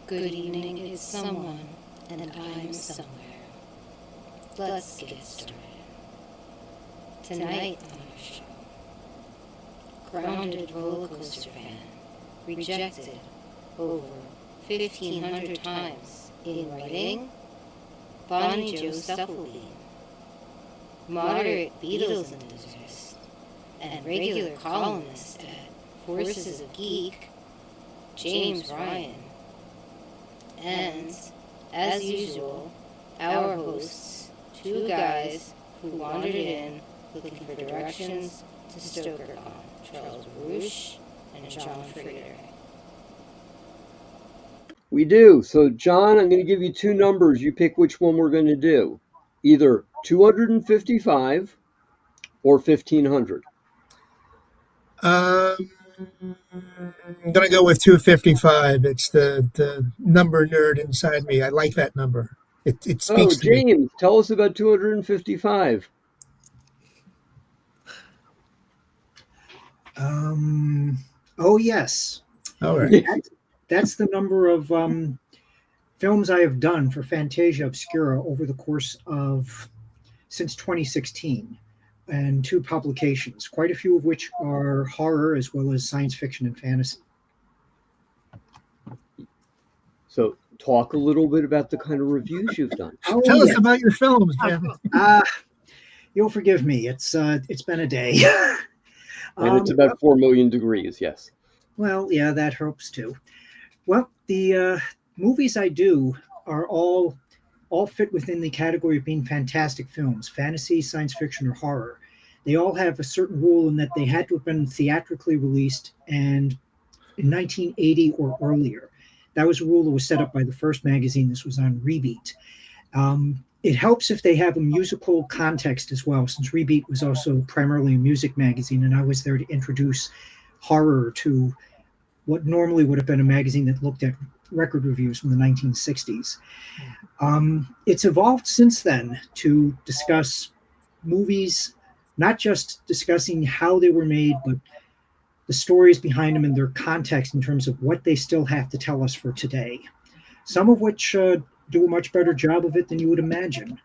Good evening, it's someone, and I'm somewhere. Let's get started. Tonight on our show, grounded roller coaster fan, rejected over 1,500 times in writing, Bonnie Jo Stufflebeam, moderate Beatles enthusiast, and regular columnist at Forces of Geek, James Ryan. And, as usual, our hosts, two guys who wandered in looking for directions to StokerCon, Charles Baruch and John Frieder. We do. So, John, I'm going to give you two numbers. You pick which one we're going to do. Either 255 or 1,500. I'm going to go with 255. It's the number nerd inside me. I like that number. It speaks to me. James, tell us about 255. Oh, yes. All right. That's the number of films I have done for Fantasia Obscura over the course of since 2016, and two publications, quite a few of which are horror as well as science fiction and fantasy. So talk a little bit about the kind of reviews you've done. Tell us about your films, Jim. You'll forgive me. It's been a day. And it's about 4 million degrees, yes. Well, yeah, that helps too. Well, the movies I do are all fit within the category of being fantastic films, fantasy, science fiction, or horror. They all have a certain rule in that they had to have been theatrically released and in 1980 or earlier. That was a rule that was set up by the first magazine. This was on Rebeat. It helps if they have a musical context as well, since Rebeat was also primarily a music magazine, and I was there to introduce horror to what normally would have been a magazine that looked at record reviews from the 1960s. It's evolved since then to discuss movies, not just discussing how they were made, but the stories behind them and their context in terms of what they still have to tell us for today. Some of which do a much better job of it than you would imagine.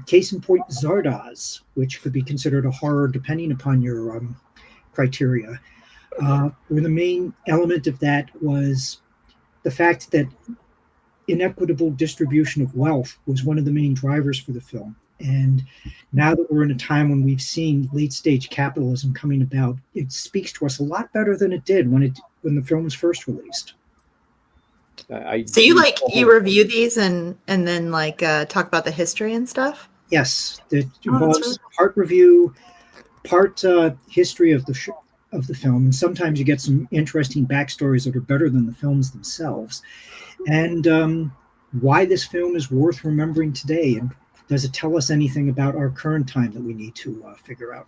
Case in point, Zardoz, which could be considered a horror depending upon your criteria. Where the main element of that was the fact that inequitable distribution of wealth was one of the main drivers for the film. And now that we're in a time when we've seen late-stage capitalism coming about, it speaks to us a lot better than it did when the film was first released. So you review these and then talk about the history and stuff? Yes, it involves part review, part history of the film, and sometimes you get some interesting backstories that are better than the films themselves, and why this film is worth remembering today, and does it tell us anything about our current time that we need to figure out?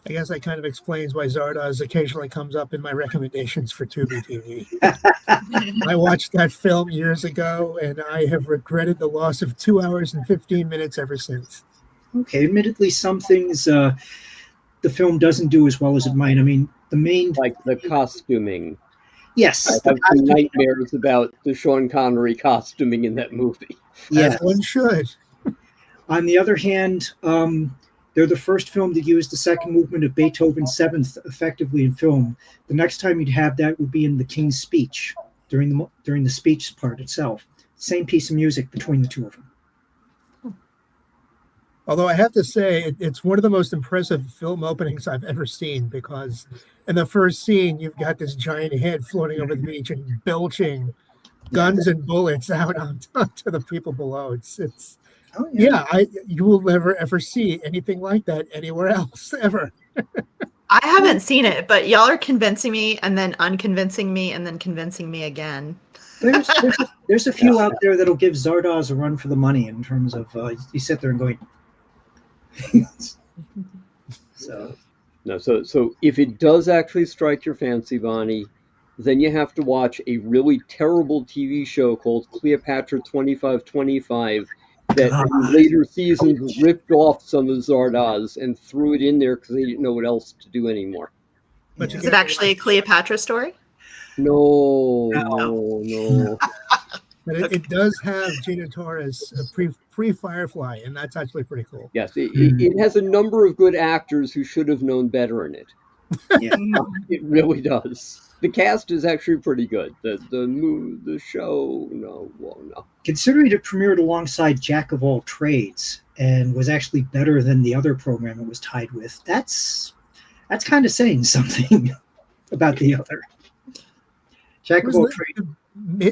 I guess that kind of explains why Zardoz occasionally comes up in my recommendations for Tubi TV. I watched that film years ago, and I have regretted the loss of 2 hours and 15 minutes ever since. Okay, admittedly, some things the film doesn't do as well as it might. I mean, like the costuming. Yes. I have some nightmares about the Sean Connery costuming in that movie. Yes, one should. On the other hand, they're the first film to use the second movement of Beethoven's Seventh effectively in film. The next time you'd have that would be in the King's Speech, during the speech part itself. Same piece of music between the two of them. Although I have to say, it's one of the most impressive film openings I've ever seen, because in the first scene, you've got this giant head floating over the beach and belching guns and bullets out onto the people below. You will never ever see anything like that anywhere else ever. I haven't seen it, but y'all are convincing me and then unconvincing me and then convincing me again. There's a few out there that'll give Zardoz a run for the money in terms of you sit there and going. So if it does actually strike your fancy, Bonnie, then you have to watch a really terrible TV show called Cleopatra 2525 that in later seasons ripped off some of Zardoz and threw it in there because they didn't know what else to do anymore. Is it actually a Cleopatra story? No. But it does have Gina Torres pre Firefly, and that's actually pretty cool. Yes, Mm. it has a number of good actors who should have known better in it. Yeah. It really does. The cast is actually pretty good. The show, no, well, no. Considering it premiered alongside Jack of All Trades and was actually better than the other program it was tied with, that's kind of saying something about the other. Jack It of was All the Trades.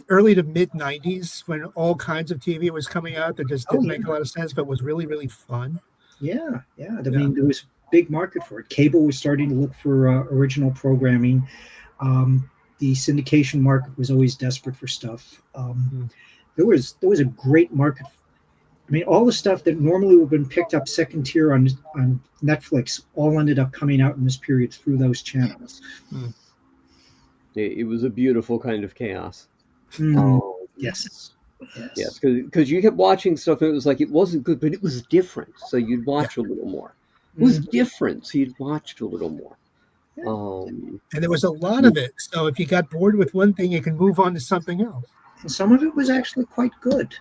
early to mid '90s when all kinds of TV was coming out that just didn't make a lot of sense, but was really, really fun. Yeah. I mean, there was a big market for it. Cable was starting to look for original programming. The syndication market was always desperate for stuff. There was a great market. I mean, all the stuff that normally would have been picked up second tier on Netflix all ended up coming out in this period through those channels. It was a beautiful kind of chaos. Yes. Yes, because you kept watching stuff and it was like it wasn't good, but it was different, so you'd watch a little more. It was different, so you'd watch a little more. And there was a lot of it. So if you got bored with one thing, you can move on to something else. And some of it was actually quite good.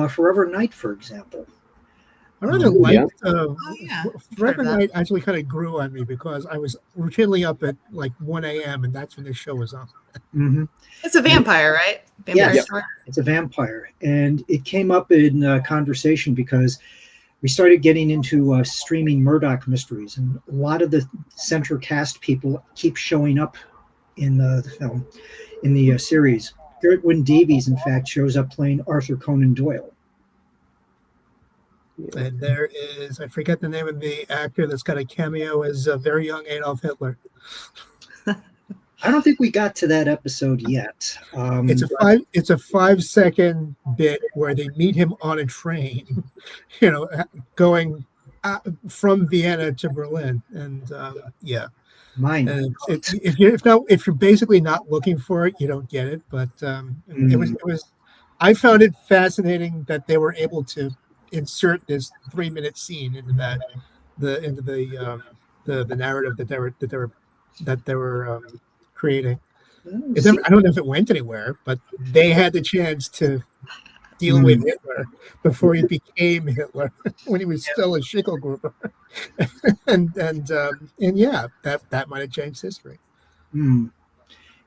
Forever Night, for example. I rather liked yeah. Forever Night actually kind of grew on me because I was routinely up at like 1 a.m. and that's when this show was on. It's a vampire, right? Vampire story? It's a vampire. And it came up in conversation because we started getting into streaming Murdoch mysteries. And a lot of the central cast people keep showing up in the film, in the series. Gertwin Davies, in fact, shows up playing Arthur Conan Doyle. And there is, I forget the name of the actor that's got a cameo as a very young Adolf Hitler. I don't think we got to that episode yet. It's a 5-second bit where they meet him on a train, going from Vienna to Berlin, and Mine. And if you're basically not looking for it, you don't get it. But it was. I found it fascinating that they were able to insert this 3-minute scene into the narrative that they were creating. I don't know if it went anywhere, but they had the chance to deal with Hitler before he became Hitler when he was still a Schickelgruber. and yeah, that might have changed history. Yeah,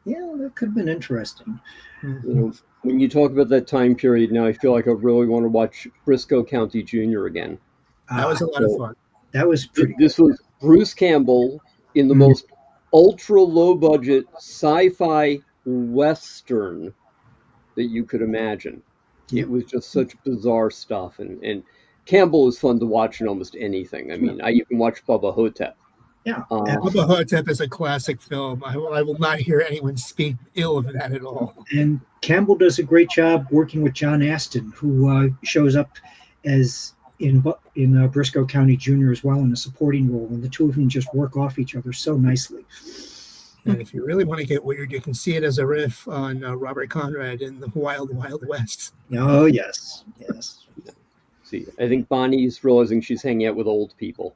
that could have been interesting. When you talk about that time period now, I feel like I really want to watch Briscoe County Jr. again. That was a lot of fun. That was pretty good. This was Bruce Campbell in the most ultra low budget sci-fi western that you could imagine. It was just such bizarre stuff, and Campbell is fun to watch in almost anything. I mean, I even watched Bubba Hotep. Yeah, Bubba Hotep is a classic film. I will not hear anyone speak ill of that at all. And Campbell does a great job working with John Astin, who shows up as in Briscoe County Jr. as well in a supporting role, and the two of them just work off each other so nicely. And if you really want to get weird, you can see it as a riff on Robert Conrad in the Wild Wild West. Oh, yes. See, I think Bonnie's realizing she's hanging out with old people.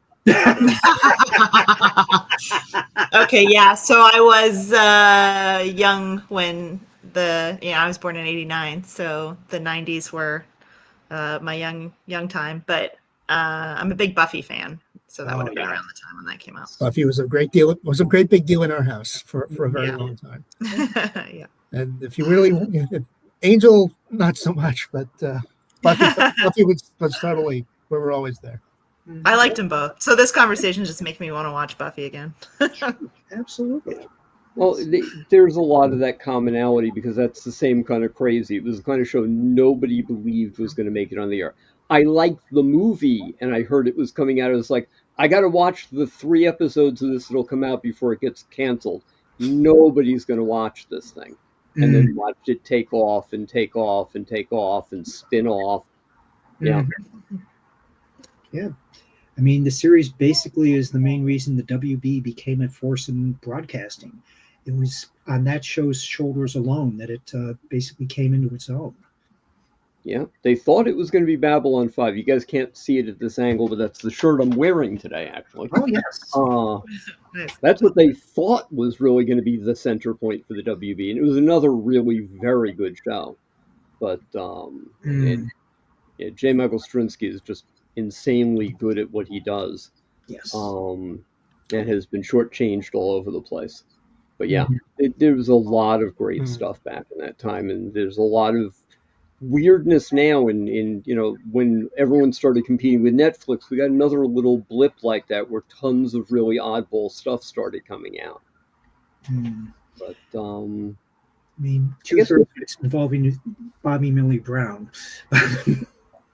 Okay, yeah. So I was young when I was born in '89, so the '90s were my young time. But I'm a big Buffy fan, so that would have been around the time when that came out. Buffy was a great big deal in our house for a very long time. Yeah. And if you really, Angel, not so much, but Buffy was totally, we were always there. I liked them both. So this conversation just makes me want to watch Buffy again. Absolutely. Well, there's a lot of that commonality because that's the same kind of crazy. It was the kind of show nobody believed was going to make it on the air. I liked the movie, and I heard it was coming out. I was like, I got to watch the 3 episodes of this that'll come out before it gets canceled. Nobody's going to watch this thing. And then watched it take off and take off and take off and spin off. Yeah. Yeah. I mean, the series basically is the main reason the WB became a force in broadcasting. It was on that show's shoulders alone that it basically came into its own. Yeah, they thought it was going to be Babylon 5. You guys can't see it at this angle, but that's the shirt I'm wearing today, actually. Oh yes. Nice. That's what they thought was really going to be the center point for the WB, and it was another really very good show. But Mm, yeah, J. Michael Straczynski is just insanely good at what he does, yes. and has been shortchanged all over the place. But yeah, Mhm. there was a lot of great Mm. stuff back in that time, and there's a lot of weirdness now. In when everyone started competing with Netflix, we got another little blip like that where tons of really oddball stuff started coming out. Mm. But I mean, I guess 2/3 of it's involving Bobby Millie Brown.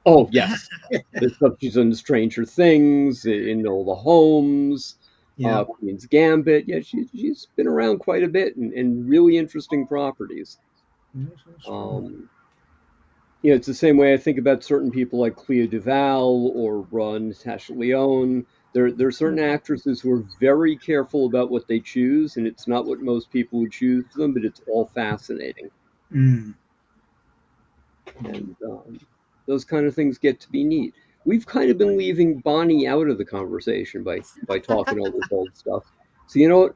oh yes, the stuff she's done Stranger Things, in all the Homes, Yeah. Queen's Gambit. Yeah, she's been around quite a bit and really interesting properties. Yes, that's true. It's the same way I think about certain people like Clea Duvall or Natasha Lyonne. There are certain actresses who are very careful about what they choose, and it's not what most people would choose for them, but it's all fascinating. Mm. And those kind of things get to be neat. We've kind of been leaving Bonnie out of the conversation by talking all this old stuff. So you know what?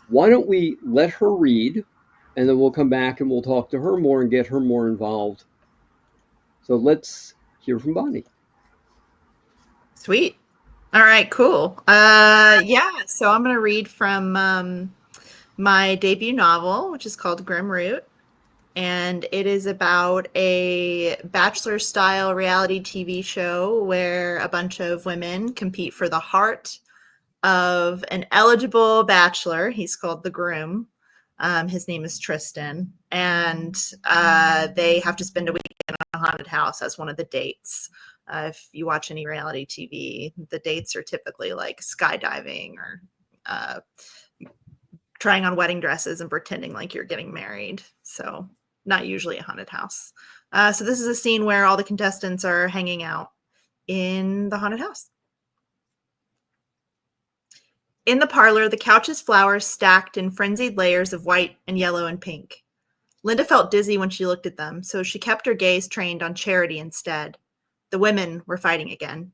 Why don't we let her read, and then we'll come back and we'll talk to her more and get her more involved. So let's hear from Bonnie. Sweet. All right, cool. Yeah, so I'm going to read from my debut novel, which is called Grim Root. And it is about a bachelor style reality TV show where a bunch of women compete for the heart of an eligible bachelor. He's called the groom. His name is Tristan. And they have to spend a week in a haunted house as one of the dates. If you watch any reality TV, the dates are typically like skydiving or trying on wedding dresses and pretending like you're getting married. So, not usually a haunted house. So, this is a scene where all the contestants are hanging out in the haunted house. In the parlor, the couch's flowers stacked in frenzied layers of white and yellow and pink. Linda felt dizzy when she looked at them, so she kept her gaze trained on Charity instead. The women were fighting again.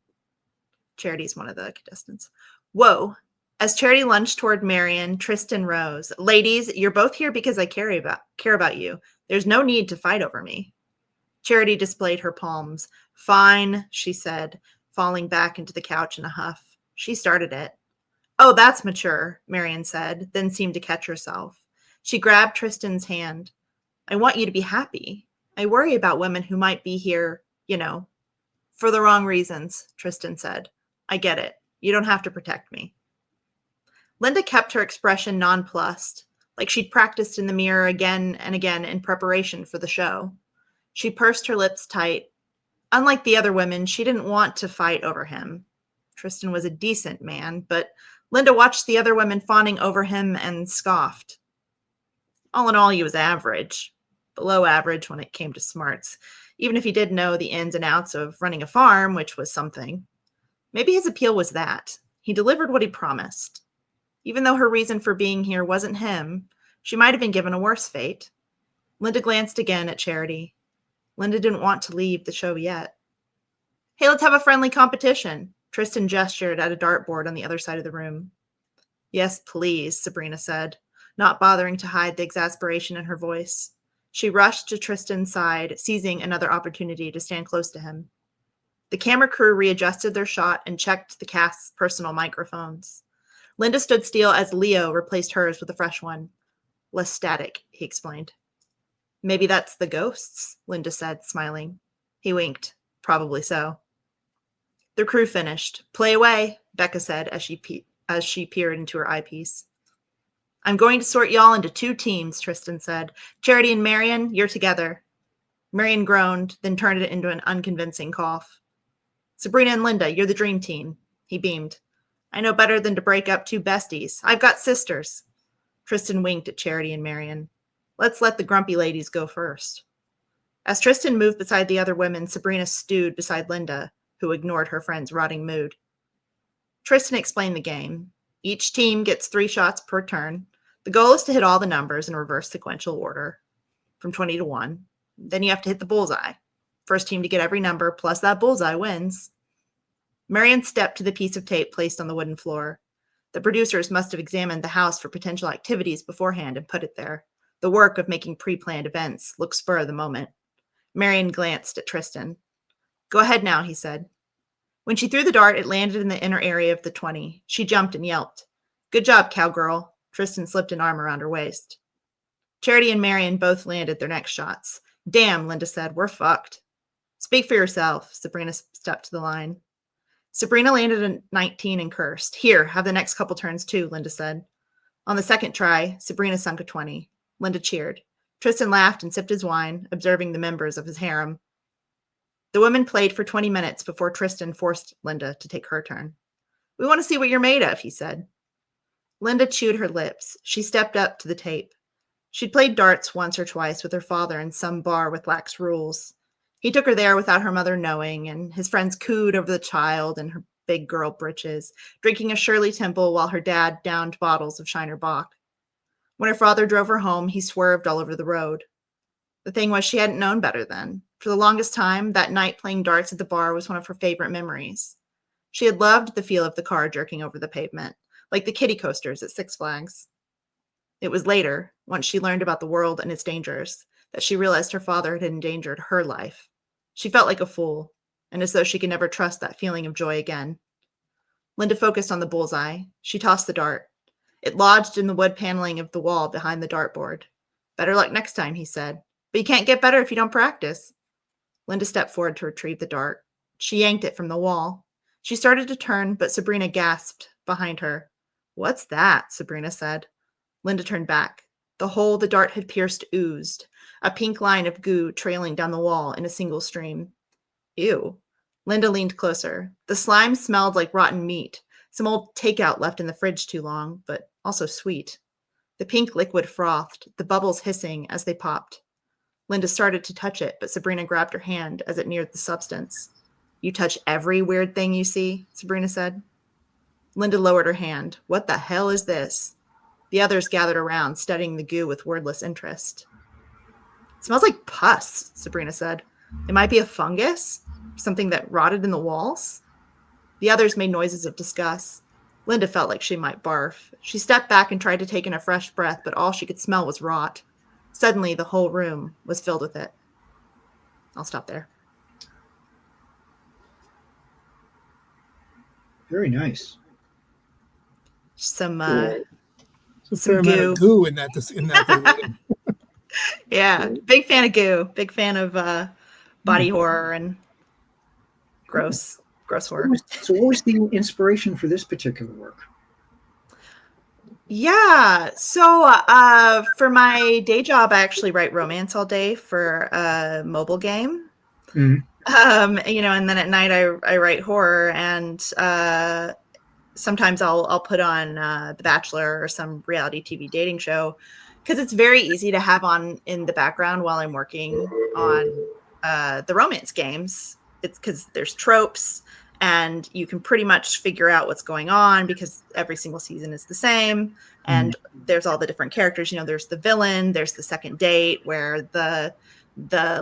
Charity's one of the contestants. Whoa. As Charity lunged toward Marion, Tristan rose. Ladies, you're both here because I care about you. There's no need to fight over me. Charity displayed her palms. Fine, she said, falling back into the couch in a huff. She started it. Oh, that's mature, Marion said, then seemed to catch herself. She grabbed Tristan's hand. I want you to be happy. I worry about women who might be here, for the wrong reasons, Tristan said. I get it. You don't have to protect me. Linda kept her expression nonplussed, like she'd practiced in the mirror again and again in preparation for the show. She pursed her lips tight. Unlike the other women, she didn't want to fight over him. Tristan was a decent man, but Linda watched the other women fawning over him and scoffed. All in all, he was average, below average when it came to smarts, even if he did know the ins and outs of running a farm, which was something. Maybe his appeal was that. He delivered what he promised. Even though her reason for being here wasn't him, she might have been given a worse fate. Linda glanced again at Charity. Linda didn't want to leave the show yet. Hey, let's have a friendly competition. Tristan gestured at a dartboard on the other side of the room. Yes, please, Sabrina said, not bothering to hide the exasperation in her voice. She rushed to Tristan's side, seizing another opportunity to stand close to him. The camera crew readjusted their shot and checked the cast's personal microphones. Linda stood still as Leo replaced hers with a fresh one. Less static, he explained. Maybe that's the ghosts, Linda said, smiling. He winked. Probably so. The crew finished. Play away, Becca said as she peered into her eyepiece. I'm going to sort y'all into 2 teams, Tristan said. Charity and Marion, you're together. Marion groaned, then turned it into an unconvincing cough. Sabrina and Linda, you're the dream team. He beamed. I know better than to break up 2 besties. I've got sisters. Tristan winked at Charity and Marion. Let's let the grumpy ladies go first. As Tristan moved beside the other women, Sabrina stewed beside Linda, who ignored her friend's rotting mood. Tristan explained the game. Each team gets 3 shots per turn. The goal is to hit all the numbers in reverse sequential order, from 20 to 1. Then you have to hit the bullseye. First team to get every number plus that bullseye wins. Marion stepped to the piece of tape placed on the wooden floor. The producers must have examined the house for potential activities beforehand and put it there. The work of making pre-planned events looked spur of the moment. Marion glanced at Tristan. Go ahead now, he said. When she threw the dart, it landed in the inner area of the 20. She jumped and yelped. Good job, cowgirl. Tristan slipped an arm around her waist. Charity and Marion both landed their next shots. Damn, Linda said, we're fucked. Speak for yourself, Sabrina stepped to the line. Sabrina landed a 19 and cursed. Here, have the next couple turns too, Linda said. On the second try, Sabrina sunk a 20. Linda cheered. Tristan laughed and sipped his wine, observing the members of his harem. The women played for 20 minutes before Tristan forced Linda to take her turn. We want to see what you're made of, he said. Linda chewed her lips. She stepped up to the tape. She'd played darts once or twice with her father in some bar with lax rules. He took her there without her mother knowing, and his friends cooed over the child in her big girl breeches, drinking a Shirley Temple while her dad downed bottles of Shiner Bock. When her father drove her home, he swerved all over the road. The thing was, she hadn't known better then. For the longest time, that night playing darts at the bar was one of her favorite memories. She had loved the feel of the car jerking over the pavement, like the kiddie coasters at Six Flags. It was later, once she learned about the world and its dangers, that she realized her father had endangered her life. She felt like a fool, and as though she could never trust that feeling of joy again. Linda focused on the bullseye. She tossed the dart. It lodged in the wood paneling of the wall behind the dartboard. Better luck next time, he said. But you can't get better if you don't practice. Linda stepped forward to retrieve the dart. She yanked it from the wall. She started to turn, but Sabrina gasped behind her. What's that? Sabrina said. Linda turned back. The hole the dart had pierced oozed, a pink line of goo trailing down the wall in a single stream. Ew. Linda leaned closer. The slime smelled like rotten meat, some old takeout left in the fridge too long, but also sweet. The pink liquid frothed, the bubbles hissing as they popped. Linda started to touch it, but Sabrina grabbed her hand as it neared the substance. You touch every weird thing you see, Sabrina said. Linda lowered her hand. What the hell is this? The others gathered around, studying the goo with wordless interest. It smells like pus, Sabrina said. It might be a fungus? Something that rotted in the walls? The others made noises of disgust. Linda felt like she might barf. She stepped back and tried to take in a fresh breath, but all she could smell was rot. Suddenly, the whole room was filled with it. I'll stop there. Very nice. Some It's a fair amount of goo in that. Yeah, big fan of goo. Big fan of body horror and gross horror. So what was the inspiration for this particular work? Yeah, so for my day job, I actually write romance all day for a mobile game. Mm. And then at night I write horror, and sometimes I'll put on The Bachelor or some reality TV dating show, because it's very easy to have on in the background while I'm working on the romance games. It's because there's tropes, and you can pretty much figure out what's going on because every single season is the same. And there's all the different characters. There's the villain, there's the second date where the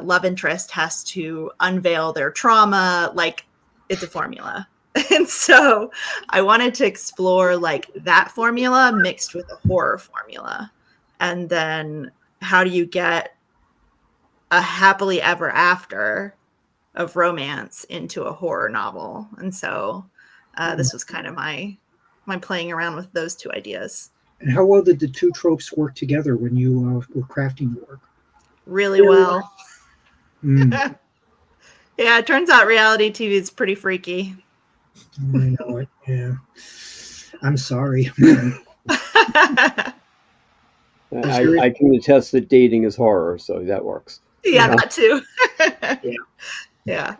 love interest has to unveil their trauma. Like, it's a formula. And so I wanted to explore like that formula mixed with a horror formula. And then how do you get a happily ever after of romance into a horror novel? And so this was kind of my playing around with those two ideas. And how well did the two tropes work together when you were crafting the work? Really well. Mm. Yeah, it turns out reality TV is pretty freaky. I know it. Yeah. I'm sorry. I can attest that dating is horror, so that works. Yeah, that too. Yeah.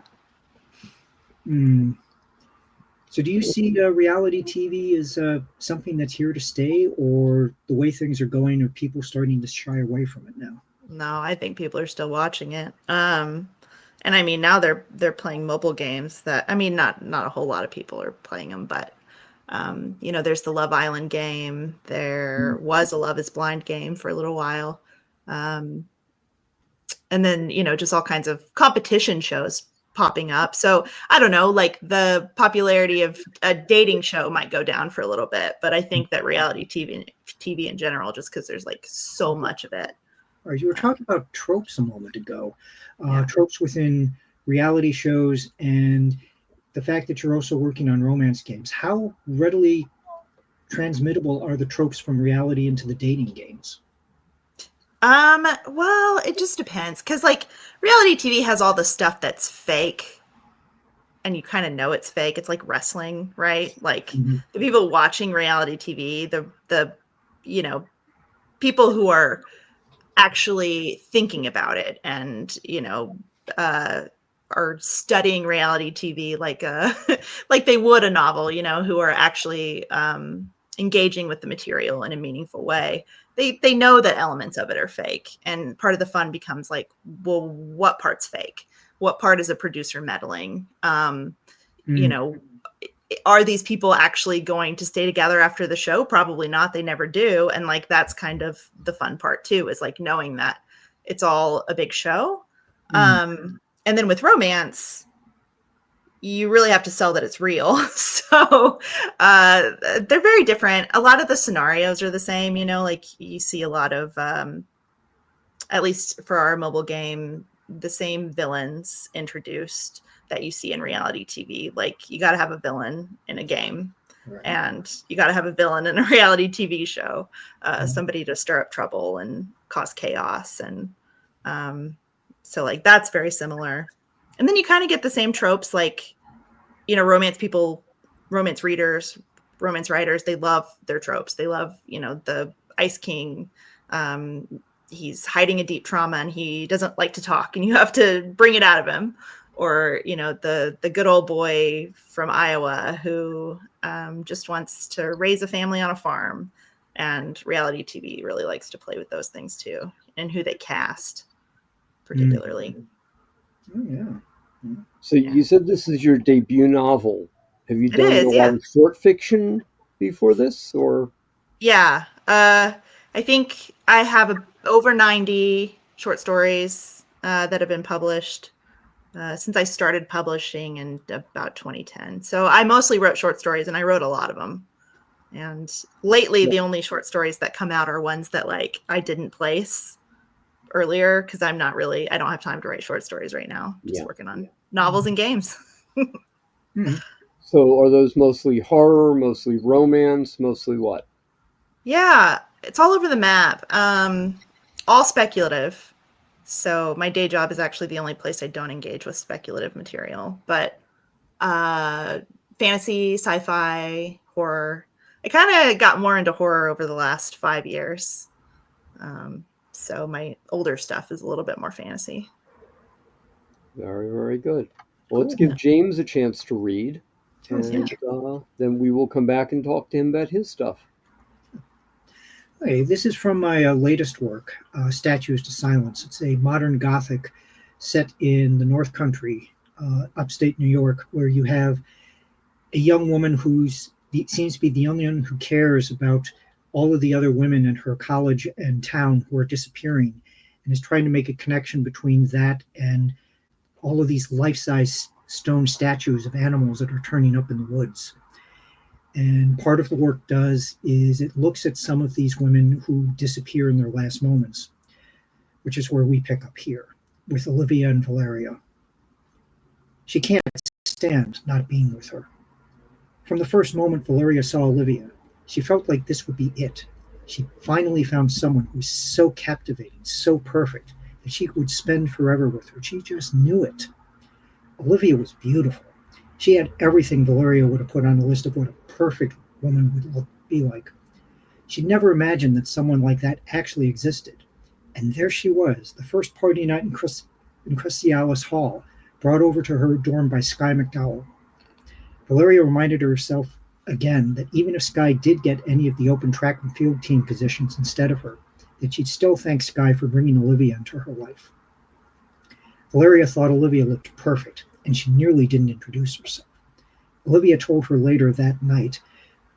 Mm. So do you see reality TV as something that's here to stay, or the way things are going, are people starting to shy away from it now? No, I think people are still watching it. And I mean, now they're playing mobile games that, I mean, not a whole lot of people are playing them, but there's the Love Island game. There was a Love is Blind game for a little while. and then, just all kinds of competition shows popping up. So I don't know, like the popularity of a dating show might go down for a little bit, but I think that reality TV in general, just because there's like so much of it. All right, you were talking about tropes a moment ago, Yeah. tropes within reality shows, and the fact that you're also working on romance games. How readily transmittable are the tropes from reality into the dating games? Well, it just depends, because like reality TV has all the stuff that's fake, and you kind of know it's fake. It's like wrestling, right? Like Mhm. the people watching reality TV, the people who are actually thinking about it, and uh are studying reality TV like like they would a novel, who are actually engaging with the material in a meaningful way. They know that elements of it are fake, and part of the fun becomes like, well, what part's fake? What part is a producer meddling? You Mm. know, are these people actually going to stay together after the show? Probably not. They never do. And like, that's kind of the fun part too, is like knowing that it's all a big show. And then with romance, you really have to sell that it's real. So they're very different. A lot of the scenarios are the same, like you see a lot of, at least for our mobile game, the same villains introduced that you see in reality TV. Like you got to have a villain in a game, Right. and you got to have a villain in a reality TV show, somebody to stir up trouble and cause chaos. And so like that's very similar. And then you kind of get the same tropes, like, romance people, romance readers, romance writers, they love their tropes. They love, the Ice King. Um, he's hiding a deep trauma and he doesn't like to talk, and you have to bring it out of him. Or, the good old boy from Iowa who just wants to raise a family on a farm. And reality TV really likes to play with those things too, and who they cast particularly. Oh, yeah. So you said this is your debut novel. Have you It done a is, lot yeah. of short fiction before this, or? Yeah. I think I have over 90 short stories that have been published since I started publishing in about 2010. So I mostly wrote short stories, and I wrote a lot of them. And lately, Yeah. the only short stories that come out are ones that like I didn't place earlier, because I don't have time to write short stories right now. Just Yeah. working on novels and games. So are those mostly horror, mostly romance, mostly what? Yeah, it's all over the map. All speculative. So my day job is actually the only place I don't engage with speculative material, but uh, fantasy, sci-fi, horror. I kind of got more into horror over the last 5 years. So my older stuff is a little bit more fantasy. Very, very good. Well, let's Cool. give James a chance to read, Thank and you. then we will come back and talk to him about his stuff. Hey, this is from my latest work, Statues to Silence. It's a modern Gothic set in the North Country, upstate New York, where you have a young woman seems to be the only one who cares about all of the other women in her college and town who are disappearing, and is trying to make a connection between that and all of these life-size stone statues of animals that are turning up in the woods. And part of the work does is it looks at some of these women who disappear in their last moments, which is where we pick up here with Olivia and Valeria. She can't stand not being with her. From the first moment Valeria saw Olivia, she felt like this would be it. She finally found someone who was so captivating, so perfect, that she would spend forever with her. She just knew it. Olivia was beautiful. She had everything Valeria would have put on a list of what a perfect woman would be like. She never imagined that someone like that actually existed. And there she was, the first party night in Chrysalis Hall, brought over to her dorm by Skye McDowell. Valeria reminded herself again that even if Skye did get any of the open track and field team positions instead of her, that she'd still thank Skye for bringing Olivia into her life. Valeria thought Olivia looked perfect, and she nearly didn't introduce herself. Olivia told her later that night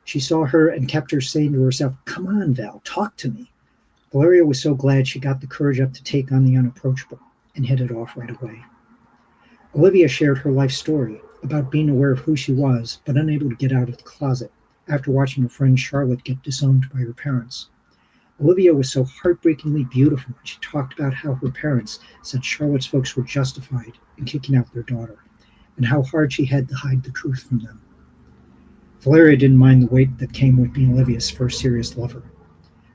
she saw her and kept her saying to herself, "Come on, Val, talk to me." Valeria was so glad she got the courage up to take on the unapproachable. and hit it off right away. Olivia shared her life story about being aware of who she was, but unable to get out of the closet after watching her friend Charlotte get disowned by her parents. Olivia was so heartbreakingly beautiful when she talked about how her parents said Charlotte's folks were justified in kicking out their daughter, and how hard she had to hide the truth from them. Valeria didn't mind the weight that came with being Olivia's first serious lover.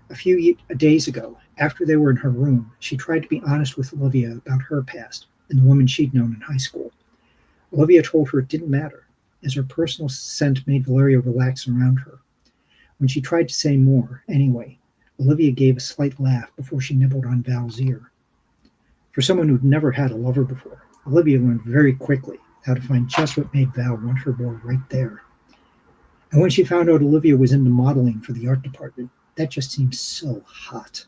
A few days ago, after they were in her room, she tried to be honest with Olivia about her past and the woman she'd known in high school. Olivia told her it didn't matter, as her personal scent made Valeria relax around her. When she tried to say more, anyway, Olivia gave a slight laugh before she nibbled on Val's ear. For someone who'd never had a lover before, Olivia learned very quickly how to find just what made Val want her boy right there. And when she found out Olivia was into modeling for the art department, that just seemed so hot.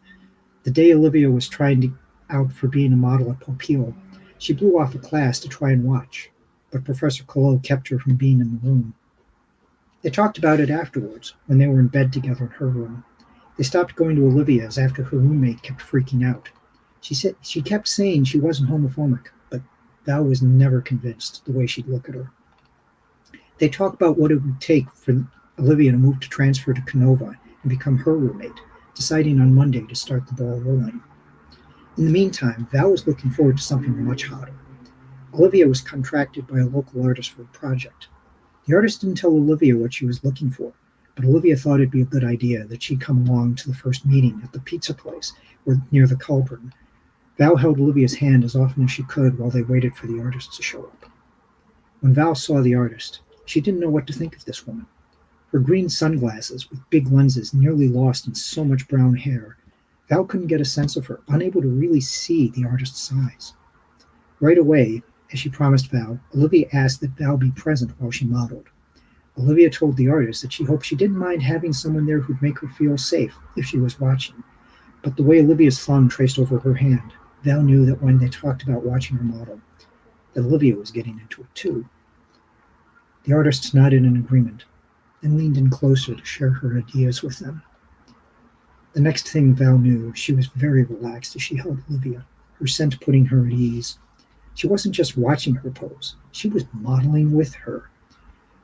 The day Olivia was trying out for being a model at Popeil, she blew off a class to try and watch, but Professor Collot kept her from being in the room. They talked about it afterwards, when they were in bed together in her room. They stopped going to Olivia's after her roommate kept freaking out. She kept saying she wasn't homophobic, but Val was never convinced the way she'd look at her. They talked about what it would take for Olivia to move to transfer to Canova and become her roommate, deciding on Monday to start the ball rolling. In the meantime, Val was looking forward to something much hotter. Olivia was contracted by a local artist for a project. The artist didn't tell Olivia what she was looking for, but Olivia thought it'd be a good idea that she'd come along to the first meeting at the pizza place near the Culburn. Val held Olivia's hand as often as she could while they waited for the artist to show up. When Val saw the artist, she didn't know what to think of this woman. Her green sunglasses with big lenses nearly lost in so much brown hair, Val couldn't get a sense of her, unable to really see the artist's eyes. Right away, as she promised Val, Olivia asked that Val be present while she modeled. Olivia told the artist that she hoped she didn't mind having someone there who'd make her feel safe if she was watching. But the way Olivia's thumb traced over her hand, Val knew that when they talked about watching her model, that Olivia was getting into it too. The artist nodded in agreement, then leaned in closer to share her ideas with them. The next thing Val knew, she was very relaxed as she held Olivia, her scent putting her at ease. She wasn't just watching her pose, she was modeling with her.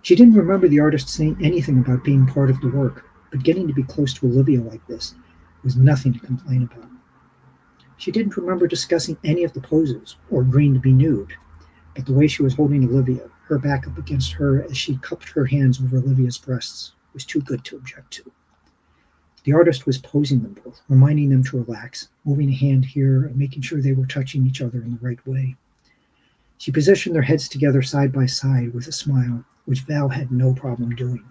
She didn't remember the artist saying anything about being part of the work, but getting to be close to Olivia like this was nothing to complain about. She didn't remember discussing any of the poses or agreeing to be nude, but the way she was holding Olivia, her back up against her as she cupped her hands over Olivia's breasts, was too good to object to. The artist was posing them both, reminding them to relax, moving a hand here and making sure they were touching each other in the right way. She positioned their heads together side by side with a smile, which Val had no problem doing.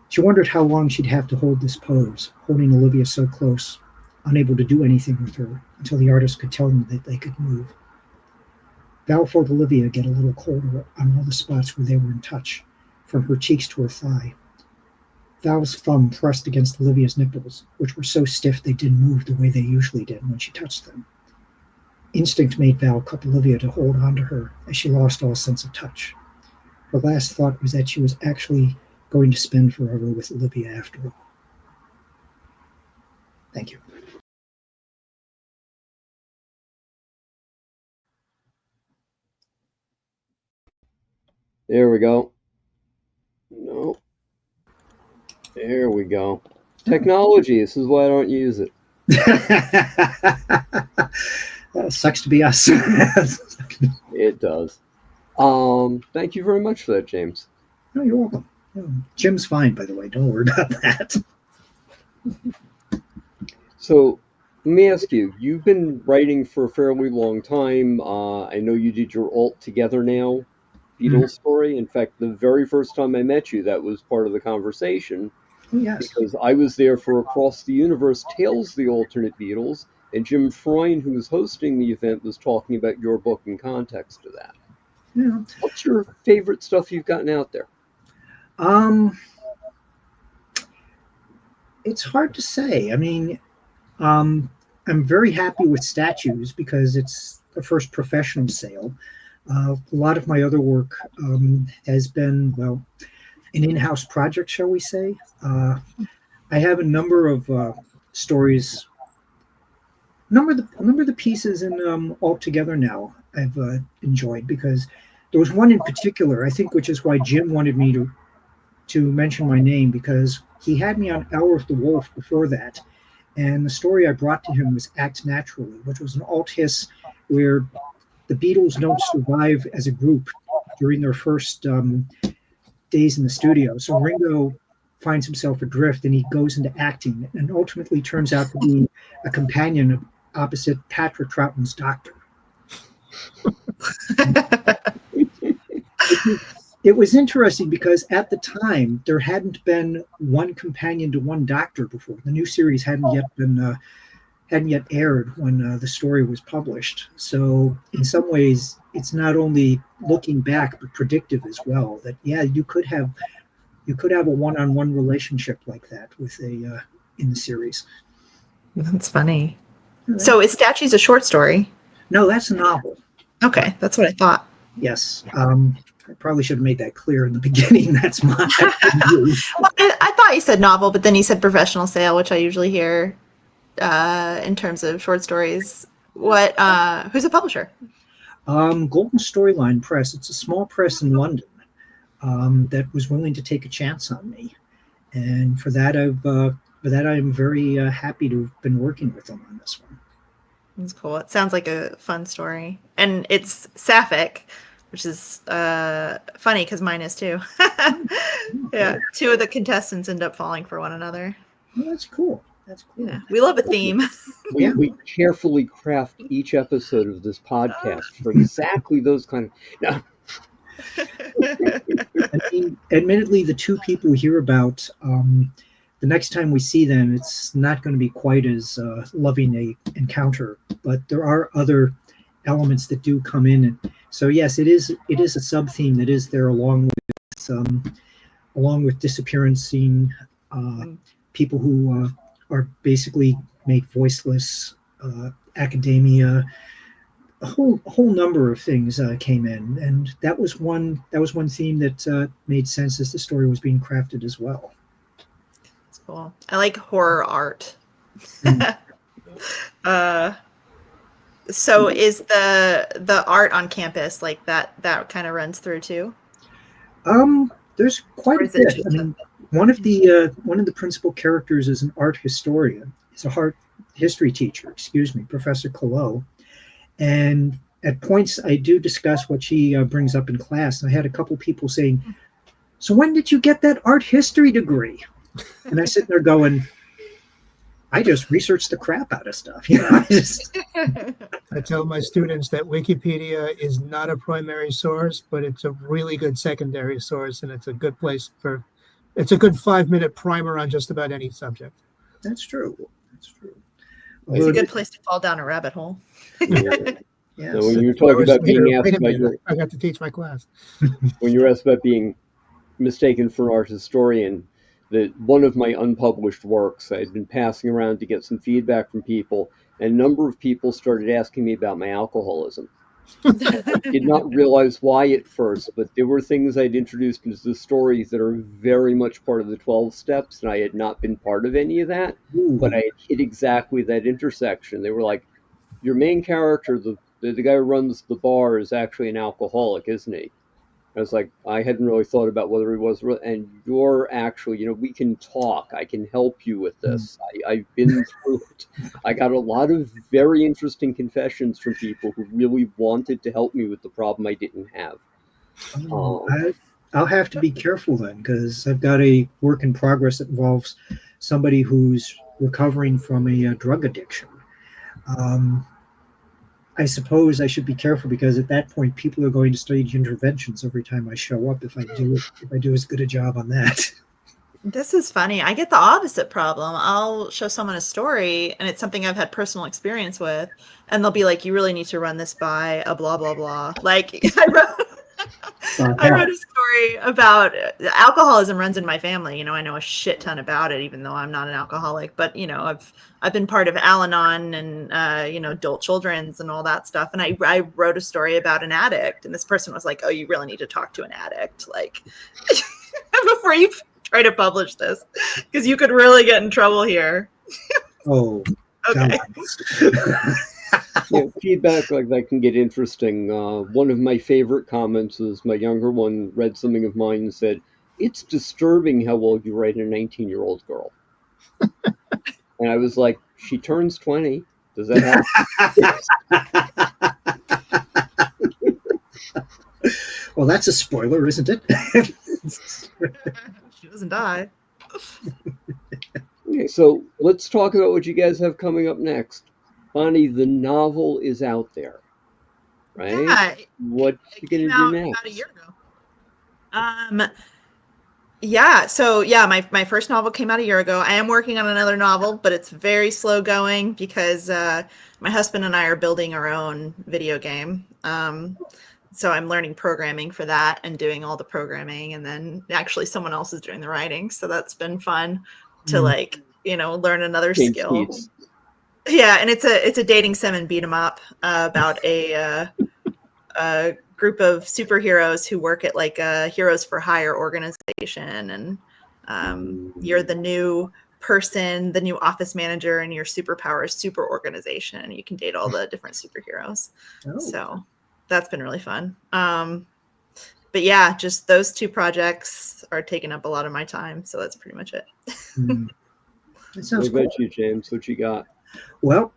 She wondered how long she'd have to hold this pose, holding Olivia so close, unable to do anything with her until the artist could tell them that they could move. Val felt Olivia get a little colder on all the spots where they were in touch, from her cheeks to her thigh. Val's thumb pressed against Olivia's nipples, which were so stiff they didn't move the way they usually did when she touched them. Instinct made Val cup Olivia to hold on to her as she lost all sense of touch. Her last thought was that she was actually going to spend forever with Olivia after all. Thank you. There we go. No. There we go. Technology. This is why I don't use it. Sucks to be us. It does. Thank you very much for that, James. No, you're welcome. Jim's fine, by the way. Don't worry about that. So, let me ask you. You've been writing for a fairly long time. I know you did your Alt Together Now Beatles story. In fact, the very first time I met you, that was part of the conversation. Oh, yes. Because I was there for Across the Universe Tales the Alternate Beatles, and Jim Freund, who was hosting the event, was talking about your book in context to that. Yeah. What's your favorite stuff you've gotten out there? It's hard to say. I mean, I'm very happy with Statues because it's the first professional sale. A lot of my other work has been, well, an in-house project, shall we say. I have a number of stories a number of the pieces in All Together Now I've enjoyed, because there was one in particular, I think, which is why Jim wanted me to mention my name, because he had me on Hour of the Wolf before that, and the story I brought to him was Act Naturally, which was an alt his where the Beatles don't survive as a group during their first days in the studio. So Ringo finds himself adrift, and he goes into acting, and ultimately turns out to be a companion opposite Patrick Troutman's doctor. It was interesting because at the time there hadn't been one companion to one doctor before. The new series hadn't yet aired when the story was published. So in some ways, it's not only looking back but predictive as well. That you could have a one-on-one relationship like that with a in the series. That's funny. Right. So is Statues a short story? No, that's a novel. Okay, that's what I thought. Yes. I probably should have made that clear in the beginning. That's my. Well, I thought you said novel, but then you said professional sale, which I usually hear in terms of short stories. What? Who's a publisher? Golden Storyline Press. It's a small press in London that was willing to take a chance on me, and for that I'm very happy to have been working with them on this one. That's cool. It sounds like a fun story, and it's sapphic, which is funny because mine is too. Yeah, two of the contestants end up falling for one another. Well, that's cool. That's cool. Yeah, we love a theme. We carefully craft each episode of this podcast for exactly those kind of. No. I mean, admittedly, the two people we hear about, the next time we see them, it's not going to be quite as loving a encounter. But there are other elements that do come in, and so yes, it is a sub theme that is there along with disappearancing people who are basically made voiceless, academia. A whole number of things came in, and that was one theme that made sense as the story was being crafted as well. That's cool. I like horror art. So is the art on campus like that kind of runs through too? There's quite a bit. I mean, one of the principal characters is an art historian. He's a art history teacher, Professor Collot. And at points, I do discuss what she brings up in class. And I had a couple people saying, "So when did you get that art history degree?" And I sit there going, "I just researched the crap out of stuff." I tell my students that Wikipedia is not a primary source, but it's a really good secondary source, and it's a good place it's a good 5-minute primer on just about any subject. That's true. It's a good place to fall down a rabbit hole. Yeah. So when you're talking about being asked about I got to teach my class. when you're asked about being mistaken for an art historian, that one of my unpublished works I had been passing around to get some feedback from people, and a number of people started asking me about my alcoholism. I did not realize why at first, but there were things I'd introduced into the stories that are very much part of the 12 steps, and I had not been part of any of that. Ooh. But I had hit exactly that intersection. They were like, your main character, the guy who runs the bar, is actually an alcoholic, isn't he? I was like, I hadn't really thought about whether he was, and you're actually, we can talk. I can help you with this. I've been through it. I got a lot of very interesting confessions from people who really wanted to help me with the problem I didn't have. I'll have to be careful then, because I've got a work in progress that involves somebody who's recovering from a drug addiction. I suppose I should be careful, because at that point, people are going to stage interventions every time I show up if I do as good a job on that. This is funny. I get the opposite problem. I'll show someone a story, and it's something I've had personal experience with, and they'll be like, "You really need to run this by a blah blah blah." Like I wrote a story about alcoholism runs in my family. I know a shit ton about it, even though I'm not an alcoholic. But I've been part of Al-Anon and adult children's and all that stuff. And I wrote a story about an addict, and this person was like, "Oh, you really need to talk to an addict, like before you try to publish this, because you could really get in trouble here." Oh, Okay. Feedback like that can get interesting. One of my favorite comments was my younger one read something of mine and said, "It's disturbing how well you write a 19-year-old girl." And I was like, "She turns 20. Does that help?" Well, that's a spoiler, isn't it? She doesn't die. Okay, so let's talk about what you guys have coming up next. Bonnie, the novel is out there, right? Yeah, What you it gonna came do out next? about a year ago. Yeah, so yeah, my first novel came out a year ago. I am working on another novel, but it's very slow going because my husband and I are building our own video game. So I'm learning programming for that and doing all the programming, and then actually someone else is doing the writing. So that's been fun to learn another Change skill. seats. Yeah, and it's a dating sim and beat 'em up about a group of superheroes who work at like a Heroes for Hire organization, and you're the new person, the new office manager, and your superpower is super organization, and you can date all the different superheroes. Oh. So that's been really fun. But yeah, just those two projects are taking up a lot of my time, so that's pretty much it. That What sounds about cool. you, James? What you got? Well,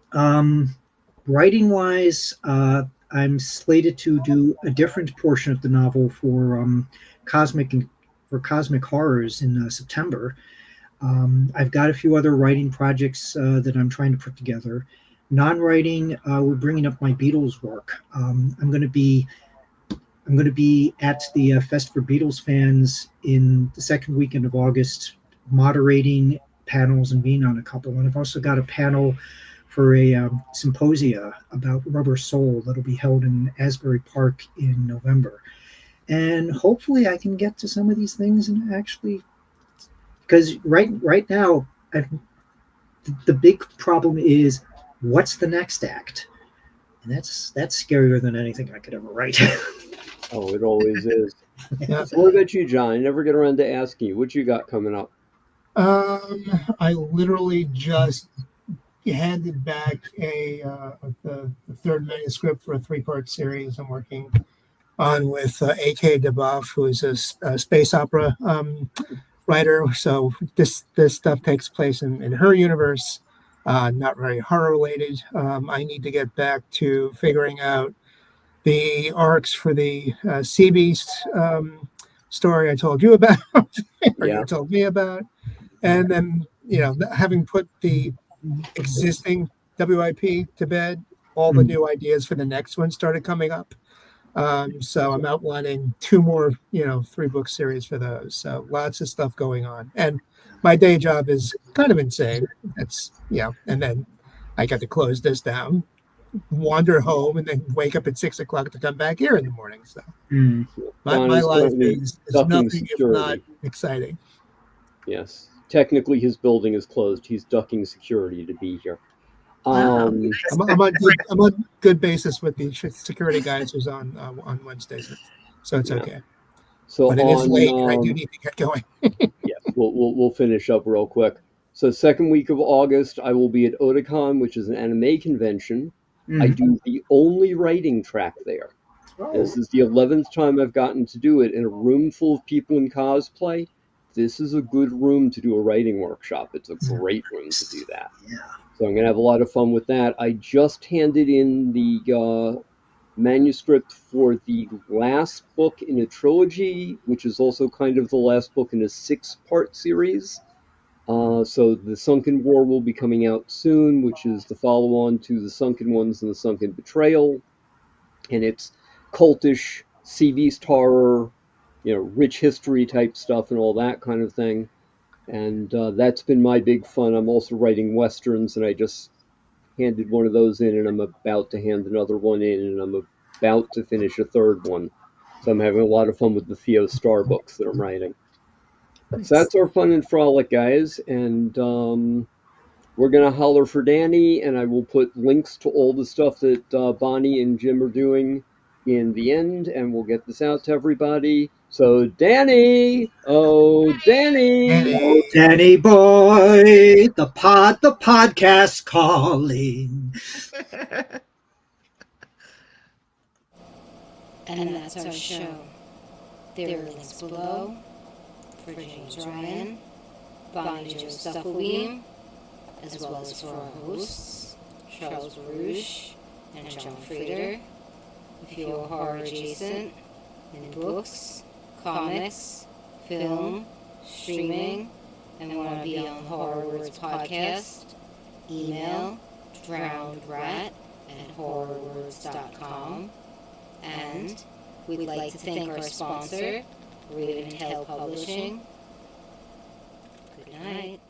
writing wise, I'm slated to do a different portion of the novel for cosmic cosmic horrors in September. I've got a few other writing projects that I'm trying to put together. Non-writing, we're bringing up my Beatles work. I'm going to be at the Fest for Beatles fans in the second weekend of August, moderating panels and being on a couple. And I've also got a panel for a symposia about Rubber Soul that'll be held in Asbury Park in November. And hopefully I can get to some of these things and actually, because right now, the big problem is what's the next act? And that's scarier than anything I could ever write. Oh, it always is. Yeah. So what about you, John? I never get around to asking you what you got coming up. I literally just handed back the third manuscript for a 3-part series I'm working on with A.K. DeBoff, who is a space opera writer. So this stuff takes place in her universe, not very horror related. I need to get back to figuring out the arcs for the Sea Beast story I told you about, or Yeah. you told me about, and then having put the existing WIP to bed, all the new ideas for the next one started coming up. So I'm outlining 2 more, 3-book series for those. So lots of stuff going on. And my day job is kind of insane. And then I got to close this down, wander home, and then wake up at 6 o'clock to come back here in the morning. So my John is life currently is ducking nothing if not security. exciting. Yes. Technically, his building is closed. He's ducking security to be here. Wow. I'm on good basis with the security guys who's on Wednesdays, so it's okay. So But it is on, late, and I do need to get going. yes, we'll finish up real quick. So second week of August, I will be at Otakon, which is an anime convention. I do the only writing track there. This is the 11th time I've gotten to do it in a room full of people in cosplay. This is a good room to do a writing workshop. It's a great room to do that. Yeah. So I'm going to have a lot of fun with that. I just handed in the manuscript for the last book in a trilogy, which is also kind of the last book in a 6-part series. So the Sunken War will be coming out soon, which is the follow-on to the Sunken Ones and the Sunken Betrayal. And it's cultish, sea beast horror, rich history type stuff and all that kind of thing. And that's been my big fun. I'm also writing westerns, and I just handed one of those in, and I'm about to hand another one in, and I'm about to finish a third one. So I'm having a lot of fun with the Theo Star books that I'm writing. So that's our fun and frolic, guys. And we're going to holler for Danny, and I will put links to all the stuff that Bonnie and Jim are doing in the end, and we'll get this out to everybody. So, Danny, oh, Danny. Oh, Danny boy, the podcast calling. And that's our show. There are links below for James Ryan, Bonnie Jo Stufflebeam, as well as for our hosts, Charles Baruch and John Frieder. If you are horror adjacent in books, comics, film, streaming, and want to be on the Horror Words podcast, email drownedrat@horrorwords.com. And we'd like to thank our sponsor, Raven Tail Publishing. Good night.